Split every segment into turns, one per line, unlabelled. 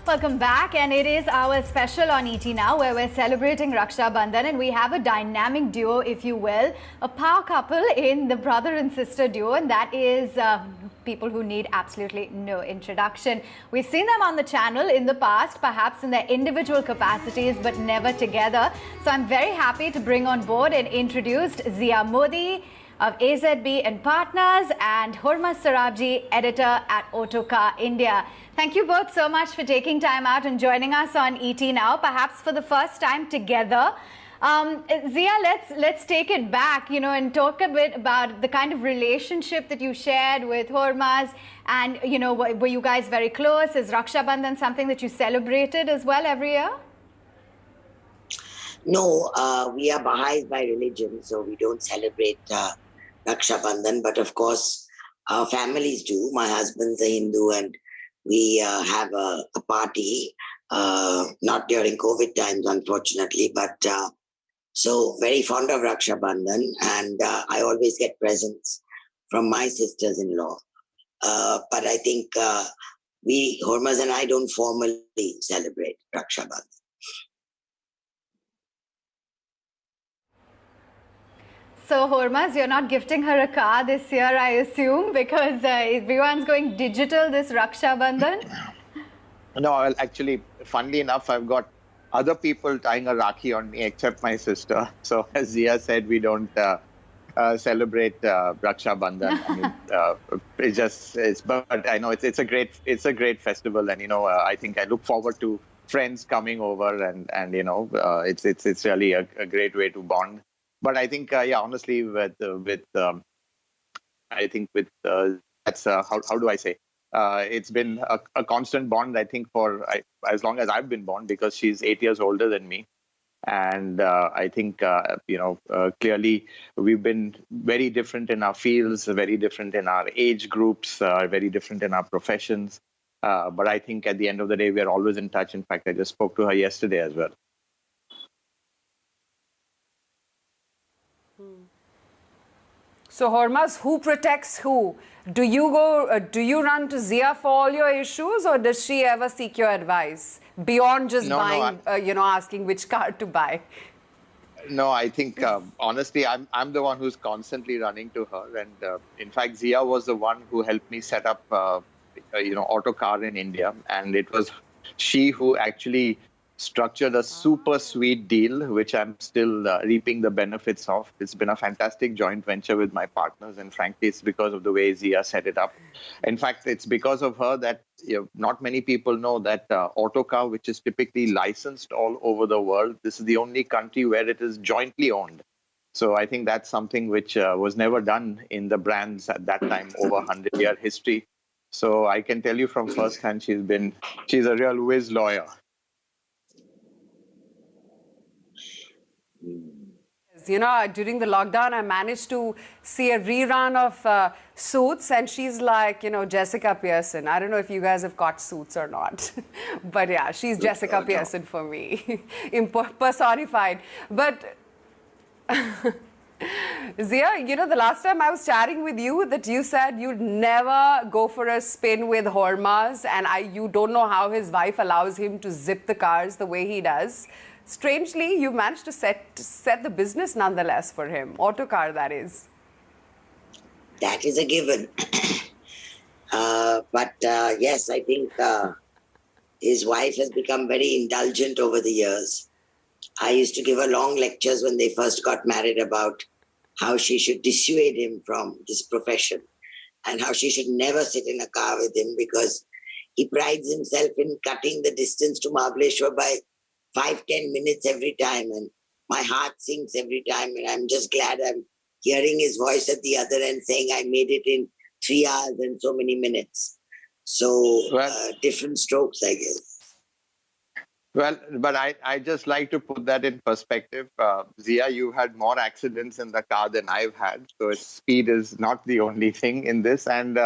Welcome back, and it is our special on ET Now where we're celebrating Raksha Bandhan, and we have a dynamic duo, if you will, a power couple in the brother and sister duo, and that is people who need absolutely no introduction. We've seen them on the channel in the past, perhaps in their individual capacities, but never together. So I'm very happy to bring on board and introduce Zia Mody of AZB Partners and Hormazd Sorabjee, editor at Autocar India. Thank you both so much for taking time out and joining us on ET Now, perhaps for the first time together. Zia, let's take it back, and talk a bit about the kind of relationship that you shared with Hormazd, and, were you guys very close? Is Raksha Bandhan something that you celebrated as well every year?
No, we are Baha'is by religion, so we don't celebrate Raksha Bandhan, but of course our families do. My husband's a Hindu, and we have a party, not during COVID times, unfortunately, but so very fond of Raksha Bandhan, and I always get presents from my sisters-in-law. But I think Hormazd and I don't formally celebrate Raksha Bandhan.
So, Hormazd, you're not gifting her a car this year, I assume, because everyone's going digital this Raksha Bandhan?
No, well, actually, funnily enough, I've got other people tying a Rakhi on me except my sister. So, as Zia said, we don't celebrate Raksha Bandhan. I mean, but I know it's a great festival, and I think I look forward to friends coming over, and it's really a great way to bond. But I think, honestly, that's how do I say? It's been a constant bond, I think, for as long as I've been born, because she's 8 years older than me. And I think, clearly we've been very different in our fields, very different in our age groups, very different in our professions. But I think at the end of the day, we're always in touch. In fact, I just spoke to her yesterday as well.
So, Hormazd, who protects who? Do you run to Zia for all your issues, or does she ever seek your advice beyond just buying, asking which car to buy?
No, I think, honestly, I'm the one who's constantly running to her. And in fact, Zia was the one who helped me set up, Autocar in India. And it was she who actually structured a super sweet deal, which I'm still reaping the benefits of. It's been a fantastic joint venture with my partners, and frankly, it's because of the way Zia set it up. In fact, it's because of her that not many people know that Autocar, which is typically licensed all over the world, this is the only country where it is jointly owned. So I think that's something which was never done in the brands at that time, over 100-year history. So I can tell you from first hand, she's a real whiz lawyer.
During the lockdown, I managed to see a rerun of Suits, and she's like, Jessica Pearson. I don't know if you guys have caught Suits or not, but yeah, she's Jessica Pearson for me, personified. But Zia, the last time I was chatting with you, that you said you'd never go for a spin with Hormazd, and you don't know how his wife allows him to zip the cars the way he does. Strangely, you managed to set the business nonetheless for him, Autocar, that is.
That is a given. But yes, I think his wife has become very indulgent over the years. I used to give her long lectures when they first got married about how she should dissuade him from this profession, and how she should never sit in a car with him, because he prides himself in cutting the distance to Mahabaleshwar by 5-10 minutes every time, and my heart sinks every time, and I'm just glad I'm hearing his voice at the other end saying I made it in 3 hours and so many minutes. So different strokes, I guess.
Well, but I just like to put that in perspective. Zia, you had more accidents in the car than I've had. So speed is not the only thing in this. And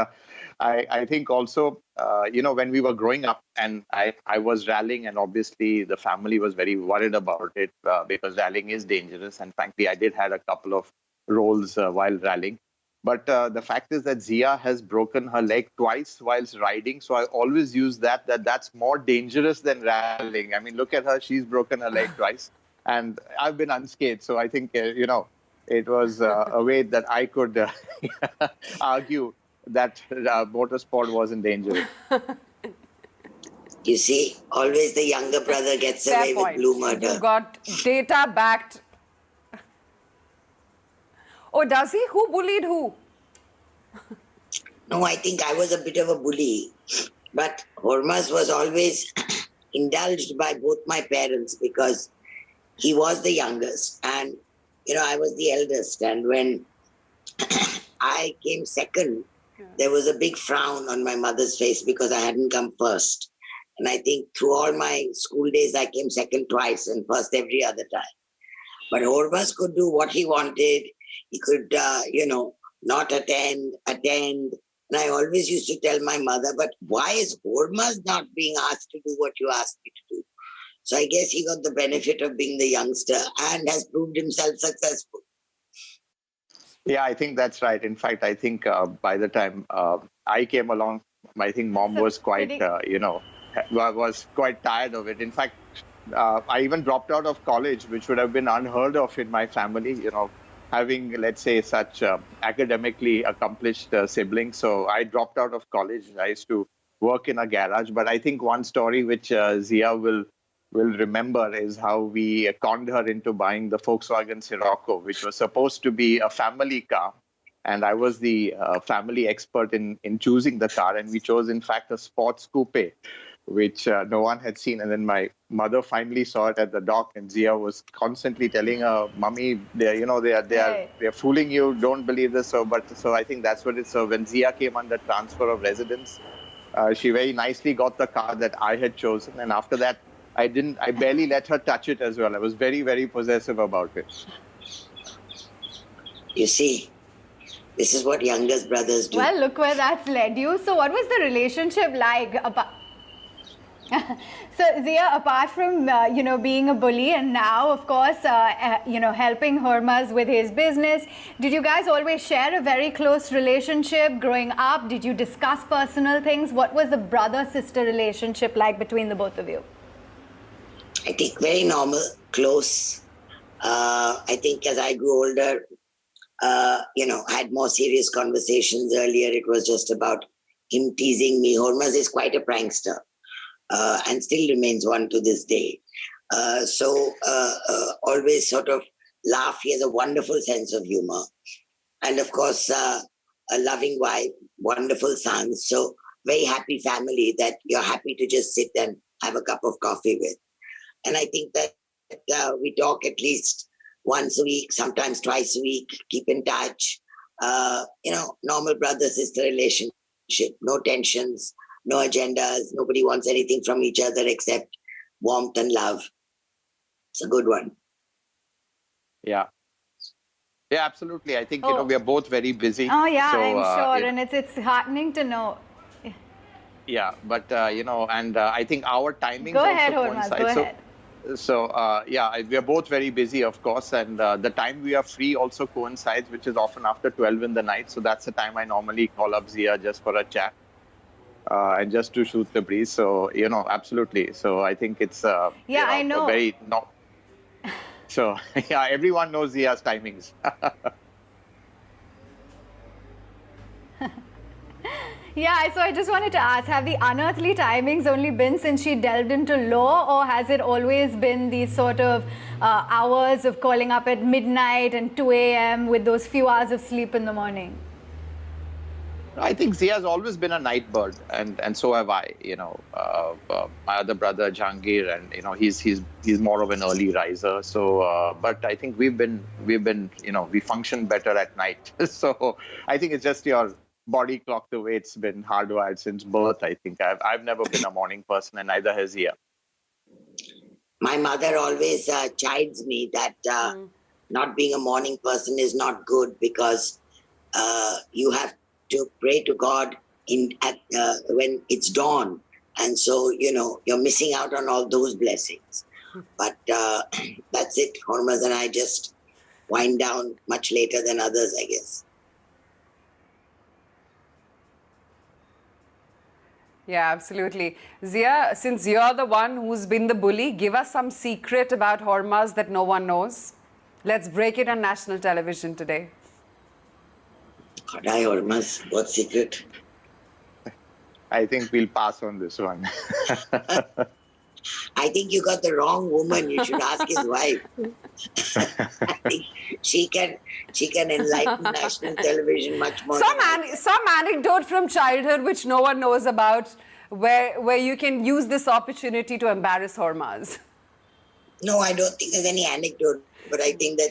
I think also, when we were growing up and I was rallying, and obviously the family was very worried about it because rallying is dangerous. And frankly, I did had a couple of roles while rallying. But the fact is that Zia has broken her leg twice whilst riding. So I always use that's more dangerous than rallying. I mean, look at her. She's broken her leg twice. And I've been unscathed. So I think, it was a way that I could argue that motorsport wasn't dangerous.
You see, always the younger brother gets
Fair
away
point.
with blue murder.
You got data backed. Oh, does he? Who bullied who?
No, I think I was a bit of a bully. But Hormazd was always indulged by both my parents because he was the youngest and, I was the eldest. And when I came second, there was a big frown on my mother's face because I hadn't come first. And I think through all my school days, I came second twice and first every other time. But Hormazd could do what he wanted. He could, not attend. And I always used to tell my mother, but why is Hormazd not being asked to do what you asked me to do? So I guess he got the benefit of being the youngster and has proved himself successful.
Yeah, I think that's right. In fact, I think by the time I came along, I think mom was quite, was quite tired of it. In fact, I even dropped out of college, which would have been unheard of in my family, having, let's say, such academically accomplished siblings. So I dropped out of college. I used to work in a garage. But I think one story which Zia will remember is how we conned her into buying the Volkswagen Sirocco, which was supposed to be a family car. And I was the family expert in choosing the car. And we chose, in fact, a sports coupe, which no one had seen. And then my mother finally saw it at the dock, and Zia was constantly telling her, "Mummy, they're fooling you. Don't believe this." So I think that's what it's. So when Zia came under transfer of residence, she very nicely got the car that I had chosen, and after that, I barely let her touch it as well. I was very, very possessive about it.
You see, this is what youngest brothers do.
Well, look where that's led you. So what was the relationship like? So Zia, apart from being a bully and now, of course, helping Hormazd with his business, did you guys always share a very close relationship growing up? Did you discuss personal things? What was the brother-sister relationship like between the both of you?
I think very normal, close. I think as I grew older, had more serious conversations. Earlier, it was just about him teasing me. Hormazd is quite a prankster. And still remains one to this day. So always sort of laugh. He has a wonderful sense of humor. And of course, a loving wife, wonderful sons. So very happy family that you're happy to just sit and have a cup of coffee with. And I think that we talk at least once a week, sometimes twice a week, keep in touch. Normal brother-sister relationship, no tensions, no agendas. Nobody wants anything from each other except warmth and love. It's a good one.
Yeah. Yeah, absolutely. I think, we are both very busy.
Oh, yeah,
so,
I'm sure. And it's heartening to know.
Yeah, but, and I think our timings
Go
also
ahead, Hormazd,
coincide.
go ahead.
So, we are both very busy, of course, and the time we are free also coincides, which is often after 12 in the night. So that's the time I normally call up Zia just for a chat and just to shoot the breeze. So, absolutely. So I think it's
I know.
very So, yeah, everyone knows Zia's timings.
Yeah, so I just wanted to ask, have the unearthly timings only been since she delved into law, or has it always been these sort of hours of calling up at midnight and 2 a.m. with those few hours of sleep in the morning?
I think Zia's always been a night bird, and so have I. My other brother Jahangir, and he's more of an early riser. So, but I think we function better at night. So I think it's just your body clock, the way it's been hardwired since birth. I think I've never been a morning person, and neither has Zia.
My mother always chides me that not being a morning person is not good because you have to pray to God when it's dawn. And so, you're missing out on all those blessings. But that's it. Hormazd and I just wind down much later than others, I guess.
Yeah, absolutely. Zia, since you're the one who's been the bully, give us some secret about Hormazd that no one knows. Let's break it on national television today.
God, I Hormazd, what secret?
I think we'll pass on this one.
I think you got the wrong woman. You should ask his wife. I think she can enlighten national television much more.
Some anecdote from childhood which no one knows about, where you can use this opportunity to embarrass Hormazd.
No, I don't think there's any anecdote, but I think that,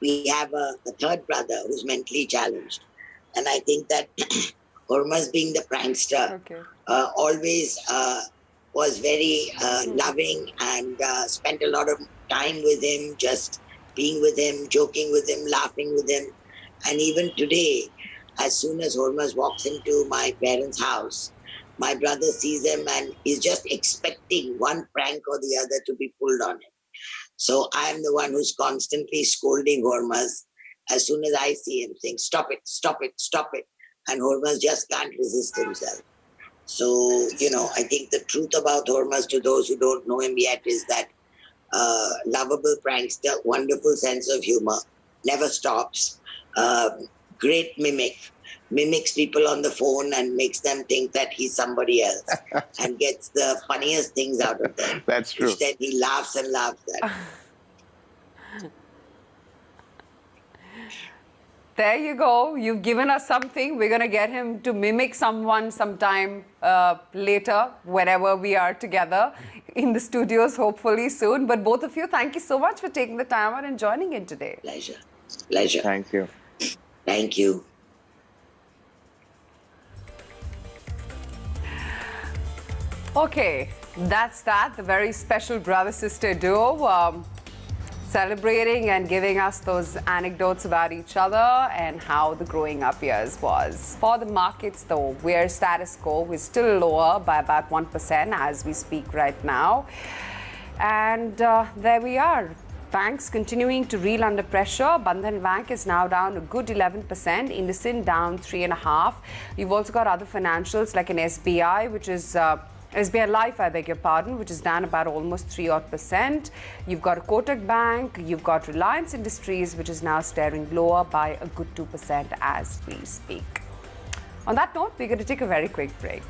we have a third brother who's mentally challenged. And I think that Hormazd, being the prankster, always was very loving and spent a lot of time with him, just being with him, joking with him, laughing with him. And even today, as soon as Hormazd walks into my parents' house, my brother sees him and is just expecting one prank or the other to be pulled on him. So I'm the one who's constantly scolding Hormazd as soon as I see him, saying, stop it, stop it, stop it. And Hormazd just can't resist himself. So, I think the truth about Hormazd, to those who don't know him yet, is that lovable prankster, wonderful sense of humor, never stops, great mimics people on the phone and makes them think that he's somebody else and gets the funniest things out of them.
That's true.
Instead, he laughs and laughs at.
There you go. You've given us something. We're going to get him to mimic someone sometime later, wherever we are together in the studios, hopefully soon. But both of you, thank you so much for taking the time out and joining in today.
Pleasure. Pleasure.
Thank you.
Thank you.
Okay, that's that. The very special brother-sister duo. Celebrating and giving us those anecdotes about each other and how the growing up years was. For the markets though, we're status quo. We're still lower by about 1% as we speak right now. And there we are. Banks continuing to reel under pressure. Bandhan Bank is now down a good 11%. IndusInd down 3.5%. You've also got other financials like an SBI, which is SBI Life, I beg your pardon, which is down about almost 3%. You've got a Kotak Bank, you've got Reliance Industries, which is now staring lower by a good 2% as we speak. On that note, we're going to take a very quick break.